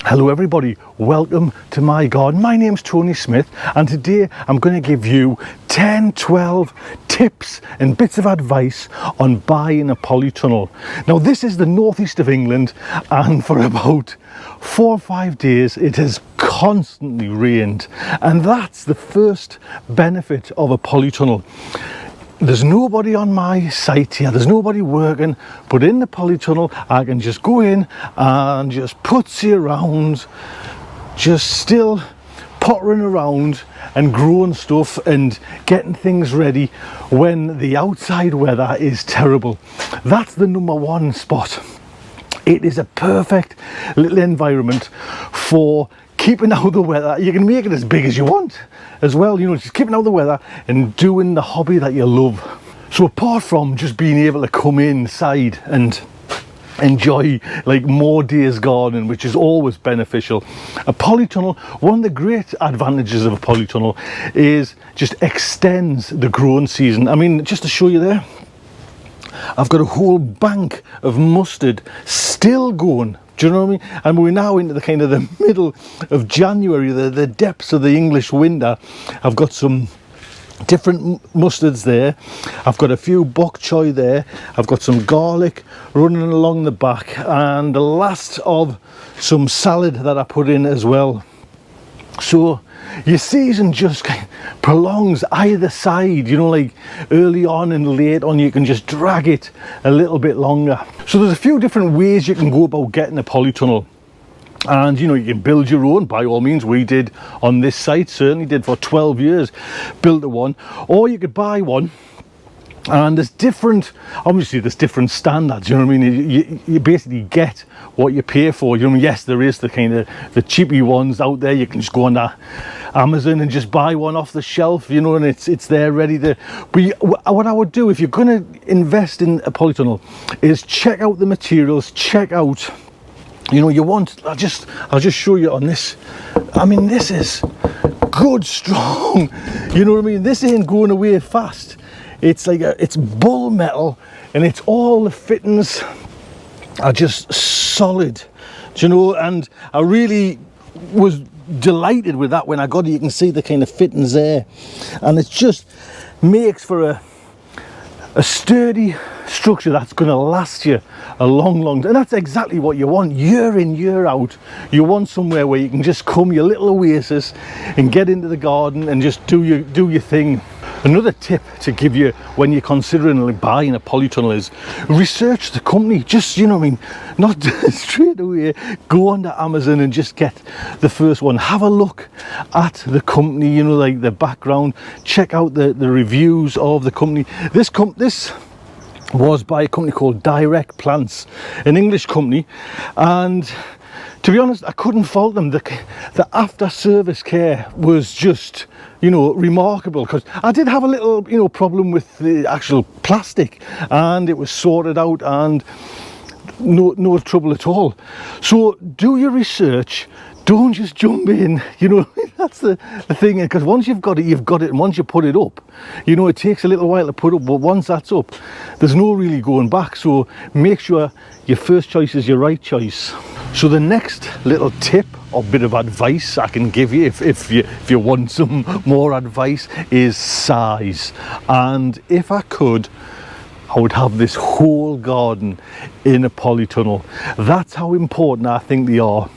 Hello everybody, welcome to my garden. My name's Tony Smith and today I'm going to give you 10-12 tips and bits of advice on buying a polytunnel. Now this is the northeast of England and for about 4 or 5 days it has constantly rained, and that's the first benefit of a polytunnel. There's nobody on my site here, there's nobody working, but in the polytunnel I can just go in and just putsy around, just still pottering around and growing stuff and getting things ready when the outside weather is terrible. That's the number one spot. It is a perfect little environment for keeping out the weather. You can make it as big as you want as well, you know, just keeping out the weather and doing the hobby that you love. So apart from just being able to come inside and enjoy like more days gardening, which is always beneficial, a polytunnel, one of the great advantages of a polytunnel is just extends the growing season. I mean, just to show you there, I've got a whole bank of mustard still going. Do you know what I mean? And we're now into the kind of the middle of January, the depths of the English winter. I've got some different mustards there. I've got a few bok choy there. I've got some garlic running along the back, and the last of some salad that I put in as well. So your season just kind of prolongs either side, you know, like early on and late on you can just drag it a little bit longer. So there's a few different ways you can go about getting a polytunnel, and you know, you can build your own by all means. We did on this site, certainly did for 12 years, built a one, or you could buy one. And there's different, obviously there's different standards, you know what I mean? You basically get what you pay for, you know what I mean? Yes, there is the kind of the cheapy ones out there. You can just go on Amazon and just buy one off the shelf, you know, and it's there ready to. But what I would do if you're going to invest in a polytunnel is check out the materials, check out, you know, you want, I'll just show you on this. I mean, this is good, strong, you know what I mean? This ain't going away fast. It's like it's bull metal, and it's all the fittings are just solid, do you know? And I really was delighted with that when I got it. You can see the kind of fittings there, and it just makes for a sturdy structure that's going to last you a long and that's exactly what you want year in, year out. You want somewhere where you can just come, your little oasis, and get into the garden and just do your thing. Another tip to give you when you're considering like buying a polytunnel is research the company. Just, you know what I mean, not straight away go onto Amazon and just get the first one. Have a look at the company, you know, like the background, check out the reviews of the company. This was by a company called Direct Plants, an English company, and to be honest, I couldn't fault them. The after service care was just, you know, remarkable, because I did have a little, you know, problem with the actual plastic, and it was sorted out and no trouble at all. So do your research, don't just jump in, you know. That's the thing, because once you've got it, and once you put it up, you know, it takes a little while to put up, but once that's up, there's no really going back. So make sure your first choice is your right choice. So the next little tip or bit of advice I can give you, if you want some more advice, is size. And if I could, I would have this whole garden in a polytunnel. That's how important I think they are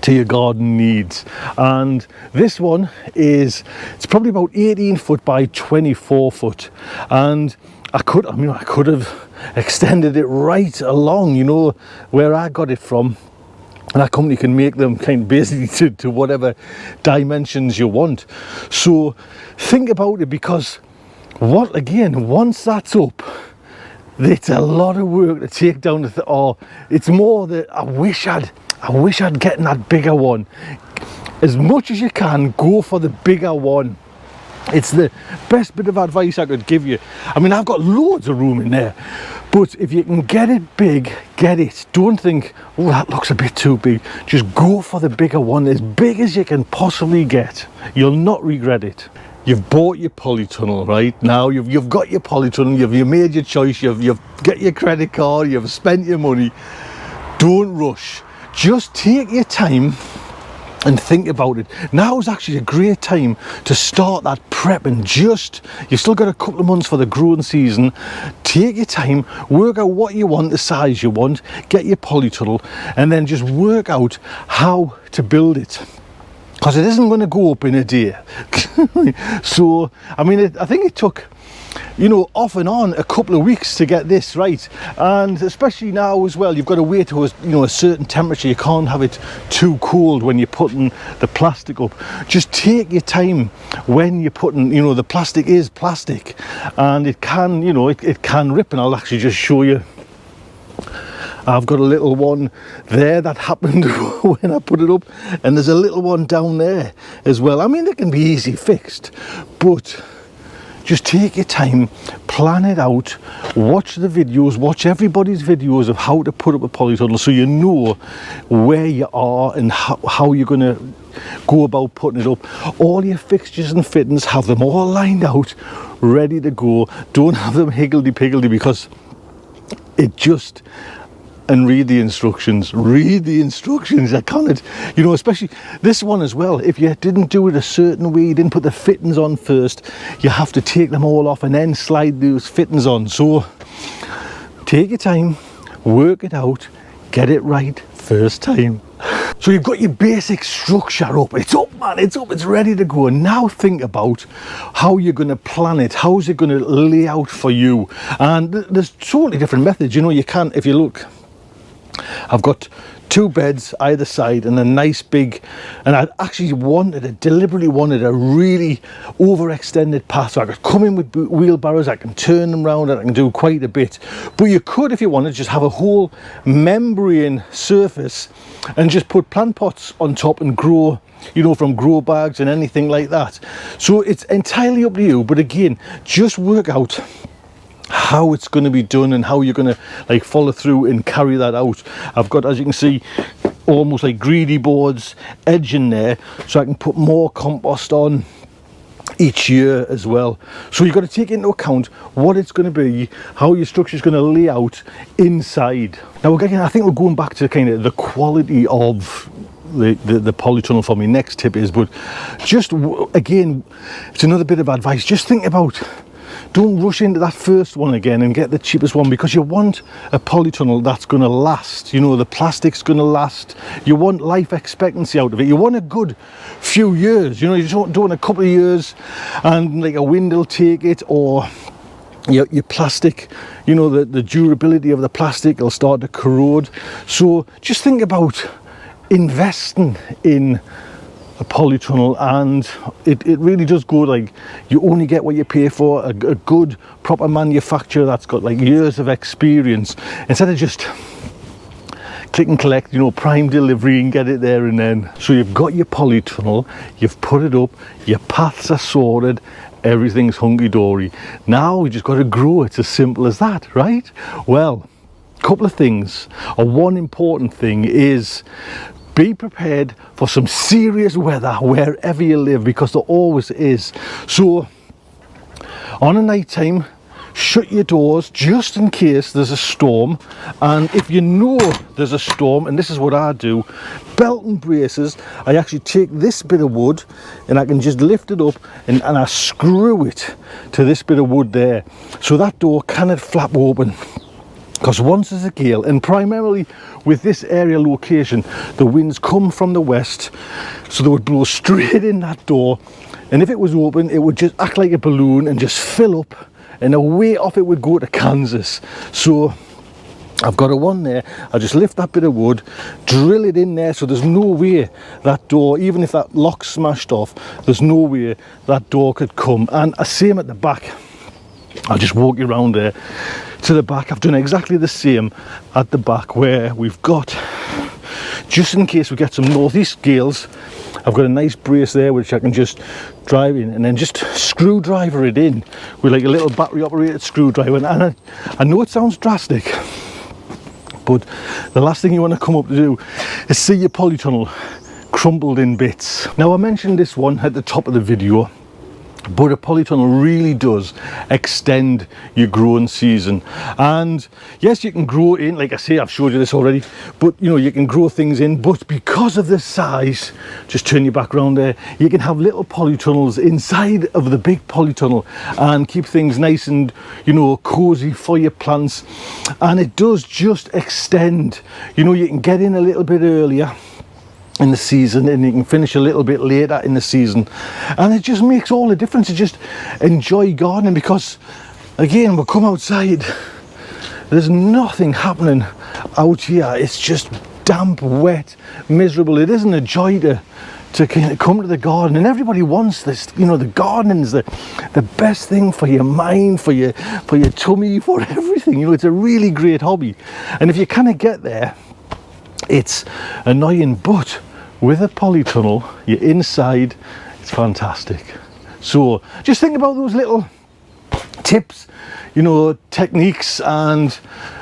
to your garden needs. And this one it's probably about 18 foot by 24 foot, and I could have extended it right along, you know, where I got it from. And that company can make them kind of basically to whatever dimensions you want. So think about it, because once that's up, it's a lot of work to take down it's more that I wish I'd gotten that bigger one. As much as you can, go for the bigger one. It's the best bit of advice I could give you. I mean, I've got loads of room in there, but if you can get it big, get it. Don't think, oh, that looks a bit too big. Just go for the bigger one, as big as you can possibly get. You'll not regret it. You've bought your polytunnel, right? Now you've got your polytunnel, you've made your choice, you've got your credit card, you've spent your money. Don't rush. just take your time and think about it. Now is actually a great time to start that prep, and just, you've still got a couple of months for the growing season. Take your time, work out what you want, the size you want, get your polytunnel, and then just work out how to build it, because it isn't going to go up in a day. So I mean, I think it took, you know, off and on a couple of weeks to get this right, and especially now as well, you've got to wait to a certain temperature. You can't have it too cold when you're putting the plastic up. Just take your time when you're putting, you know, the plastic is plastic, and it can, you know, it can rip, and I'll actually just show you. I've got a little one there that happened when I put it up, and there's a little one down there as well. I mean, they can be easy fixed, but just take your time, plan it out, watch the videos, watch everybody's videos of how to put up a polytunnel, so you know where you are and how you're going to go about putting it up. All your fixtures and fittings, have them all lined out, ready to go. Don't have them higgledy-piggledy, because it just... And read the instructions, I can't, you know, especially this one as well. If you didn't do it a certain way, you didn't put the fittings on first, you have to take them all off and then slide those fittings on. So take your time, work it out, get it right first time. So you've got your basic structure up, it's up, man, it's up, it's ready to go. And now think about how you're going to plan it, how's it going to lay out for you. And there's totally different methods, you know. You can, if you look, I've got 2 beds either side and a nice big, and I actually deliberately wanted a really overextended path, so I could come in with wheelbarrows, I can turn them around, and I can do quite a bit. But you could, if you wanted, just have a whole membrane surface and just put plant pots on top and grow, you know, from grow bags and anything like that. So it's entirely up to you, but again, just work out how it's going to be done and how you're going to like follow through and carry that out. I've got, as you can see, almost like greedy boards edging there, so I can put more compost on each year as well. So you've got to take into account what it's going to be, how your structure is going to lay out inside. Now again, I think we're going back to kind of the quality of the polytunnel for my next tip is, but just again, it's another bit of advice. Just think about, don't rush into that first one again and get the cheapest one, because you want a polytunnel that's going to last. You know, the plastic's going to last. You want life expectancy out of it. You want a good few years. You know, you don't want a couple of years and like a wind will take it, or your plastic, you know, the durability of the plastic will start to corrode. So just think about investing in a polytunnel, and it really does go like, you only get what you pay for. A good proper manufacturer that's got like years of experience, instead of just click and collect, you know, prime delivery and get it there and then. So you've got your polytunnel, you've put it up, your paths are sorted, everything's hunky-dory. Now we just got to grow. It's as simple as that, right? Well, a couple of things, or one important thing is, be prepared for some serious weather wherever you live, because there always is. So on a night time, shut your doors just in case there's a storm. And if you know there's a storm, and this is what I do, belt and braces, I actually take this bit of wood and I can just lift it up and I screw it to this bit of wood there, so that door cannot flap open. Because once there's a gale, and primarily with this area location, the winds come from the west, so they would blow straight in that door, and if it was open, it would just act like a balloon and just fill up, and away off it would go to Kansas. So I've got a one there, I just lift that bit of wood, drill it in there, so there's no way that door, even if that lock's smashed off, there's no way that door could come. And I same at the back. I'll just walk you around there to the back. I've done exactly the same at the back, where we've got, just in case we get some northeast gales, I've got a nice brace there which I can just drive in and then just screwdriver it in with like a little battery operated screwdriver. And I know it sounds drastic, but the last thing you want to come up to do is see your polytunnel crumbled in bits. Now I mentioned this one at the top of the video, But a polytunnel really does extend your growing season. And yes, you can grow in, like I say, I've showed you this already, but you know, you can grow things in, but because of the size, just turn your back around there, you can have little polytunnels inside of the big polytunnel and keep things nice and, you know, cozy for your plants. And it does just extend, you know, you can get in a little bit earlier in the season and you can finish a little bit later in the season, and it just makes all the difference to just enjoy gardening, because again, we come outside, there's nothing happening out here, it's just damp, wet, miserable. It isn't a joy to come to the garden, and everybody wants this, you know. The gardening's the best thing for your mind, for your tummy, for everything, you know. It's a really great hobby, and if you kind of get there, it's annoying, but with a polytunnel, you're inside, it's fantastic. So just think about those little tips, you know, techniques and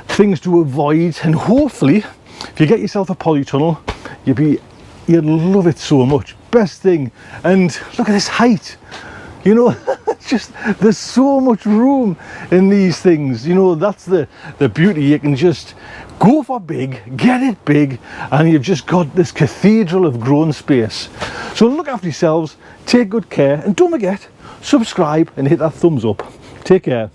things to avoid, and hopefully if you get yourself a polytunnel, you'd love it so much. Best thing. And look at this height, you know. Just, there's so much room in these things, you know. That's the beauty. You can just go for big, get it big, and you've just got this cathedral of growing space. So look after yourselves, take good care, and don't forget, subscribe and hit that thumbs up. Take care.